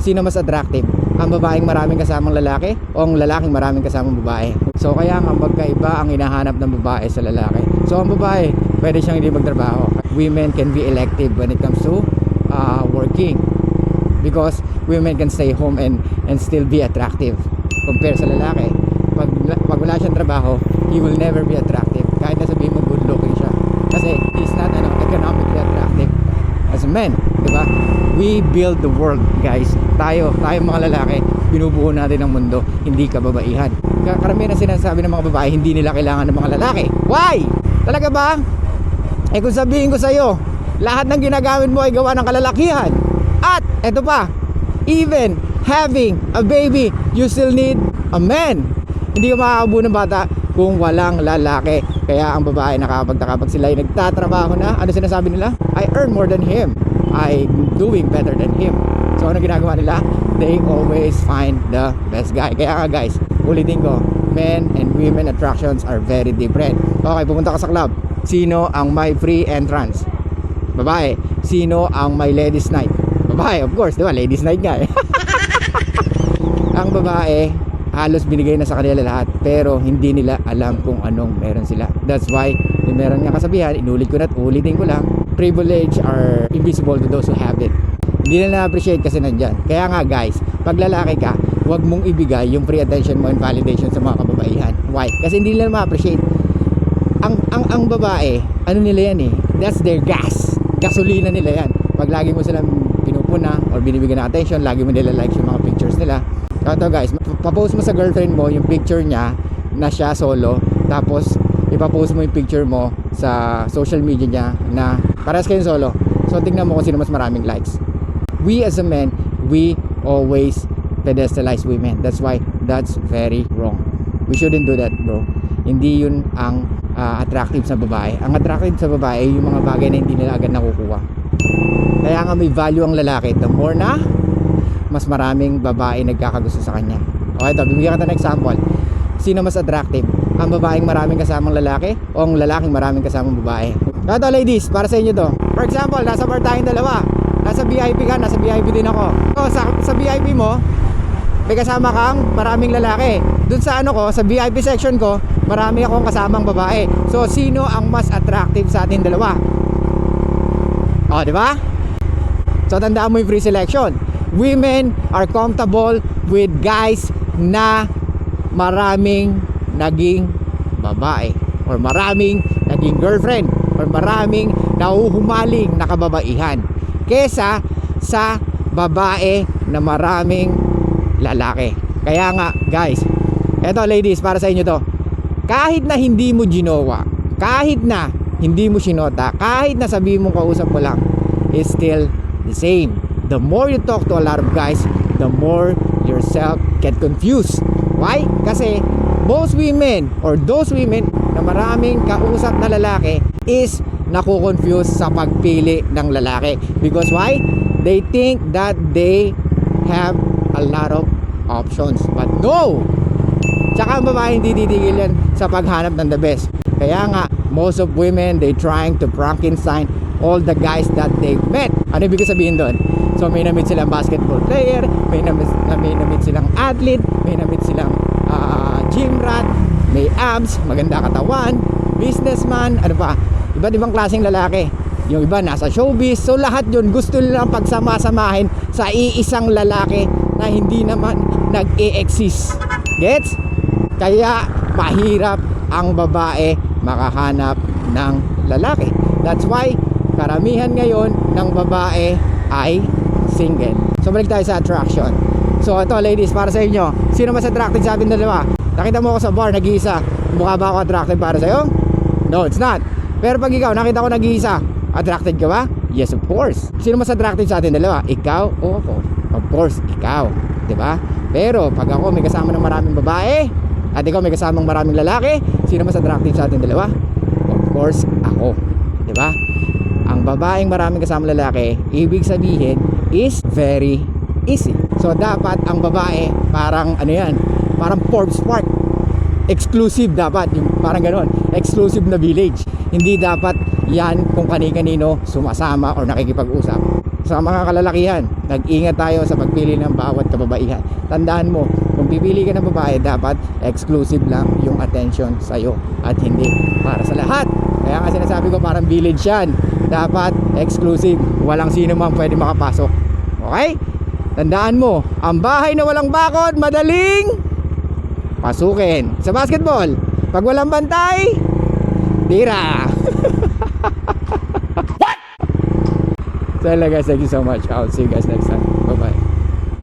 sino mas attractive? Ang babaeng maraming kasamang lalaki o ang lalaking maraming kasamang babae? So kaya nga magkaiba ang hinahanap ng babae sa lalaki. So ang babae, pwede siyang hindi magtrabaho. Women can be elective when it comes to working, because women can stay home and still be attractive. Compare sa lalaki, pag wala siyang trabaho, he will never be attractive kahit na sabihin mo good looking siya, kasi he's not economically attractive as a man, diba? We build the world, guys. Tayo mga lalaki, binubuo natin ang mundo, hindi kababaihan. Karamihan na sinasabi ng mga babae, hindi nila kailangan ng mga lalaki. Why? Talaga ba? Eh kung sabihin ko sa'yo, lahat ng ginagamit mo ay gawa ng kalalakihan. At eto pa, even having a baby, you still need a man. Hindi ka makakabuo ng bata kung walang lalaki. Kaya ang babae nakakapagtaka pag sila ay nagtatrabaho na, ano sinasabi nila? I earn more than him, I'm doing better than him. So ano ginagawa nila? They always find the best guy. Kaya nga guys, ulitin ko, men and women attractions are very different. Okay, pupunta ka sa club, sino ang may free entrance? Babae. Sino ang may ladies night? Babae, of course, di ba? Ladies night nga eh. Ang babae, halos binigay na sa kanila lahat, pero hindi nila alam kung anong meron sila. That's why, yung meron nga kasabihan, inulit ko na at ulitin ko lang, privilege are invisible to those who have it. Hindi nila na-appreciate kasi nandyan. Kaya nga guys, pag lalaki ka, huwag mong ibigay yung free attention mo and validation sa mga kababaihan. Why? Kasi hindi nila ma-appreciate. Ang babae, ano nila yan eh, that's their gas. Gasolina nila yan. Pag lagi mo silang pinupuna or binibigyan ng attention, lagi mo nila like yung mga pictures nila. Ito guys, papost mo sa girlfriend mo yung picture niya na siya solo, tapos ipapost mo yung picture mo sa social media niya na parehas kayong solo. So tingnan mo kung sino mas maraming likes. We as a man, we always pedestalize women. That's why that's very wrong. We shouldn't do that, bro. Hindi yun ang attractive sa babae. Ang attractive sa babae yung mga bagay na hindi nila agad nakukuha. Kaya nga may value ang lalaki. The more na mas maraming babae nagkakagusto sa kanya. Okay, ito, bibigyan kita ng example. Sino mas attractive? Ang babaeng maraming kasamang lalaki o ang lalaking maraming kasamang babae? Ito ladies, para sa inyo to. For example, nasa bar tayong dalawa. Nasa VIP ka, nasa VIP din ako. So, sa VIP mo, may kasama kang maraming lalaki. Dun sa ano ko, sa VIP section ko, marami akong kasamang babae. So, sino ang mas attractive sa atin dalawa? O, di ba? So, tandaan mo yung free selection. Women are comfortable with guys na maraming naging babae or maraming naging girlfriend or maraming nahuhumaling na kababaihan kesa sa babae na maraming lalaki. Kaya nga guys, eto ladies, para sa inyo to. Kahit na hindi mo ginawa, kahit na hindi mo sinota, kahit na sabihin mong kausap mo lang, is still the same. The more you talk to a lot of guys, the more yourself get confused. Why? Kasi most women or those women na maraming kausap na lalaki is nakukonfuse sa pagpili ng lalaki. Because why? They think that they have a lot of options. But no! Tsaka ang babae hindi titigil yan sa paghanap ng the best. Kaya nga, most of women, they trying to Frankenstein all the guys that they've met. Ano ibig sabihin doon? So may namit silang basketball player, may namit silang athlete, may namit silang gym rat, may abs, maganda katawan, businessman, ano pa, iba't ibang klaseng lalaki. Yung iba nasa showbiz. So lahat yun gusto nilang pagsama-samahin sa iisang lalaki na hindi naman nag-e-exist. Gets? Kaya mahirap ang babae makahanap ng lalaki. That's why karamihan ngayon ng babae ay single. So balik tayo sa attraction. So ito ladies, para sa inyo, sino mas attractive sa atin dalawa? Nakita mo ako sa bar nag-iisa, mukha ba ako attractive para sa'yo? No, it's not. Pero pag ikaw, nakita ko nag-iisa, attracted ka ba? Yes, of course. Sino mas attractive sa atin dalawa? Ikaw o ako? Of course, ikaw, diba? Pero pag ako may kasama ng maraming babae at ikaw may kasamang maraming lalaki, sino mas attractive sa atin dalawa? Of course, ako, diba? Ang babaeng maraming kasamang lalaki, ibig sabihin is very easy. So dapat ang babae parang ano yan, parang Forbes Park, exclusive dapat, yung parang gano'n, exclusive na village. Hindi dapat yan kung kani-kanino sumasama or nakikipag-usap. Sa mga kalalakihan, nag-ingat tayo sa pagpili ng bawat kababaihan. Tandaan mo, kung pipili ka ng babae, dapat exclusive lang yung attention sa'yo at hindi para sa lahat. Kaya nga sinasabi ko, parang village yan. Dapat exclusive, walang sino man pwede makapasok. Okay? Tandaan mo, ang bahay na walang bakod, madaling pasukin. Sa basketball, pag walang bantay, tira. So guys, thank you so much. I'll see you guys next time.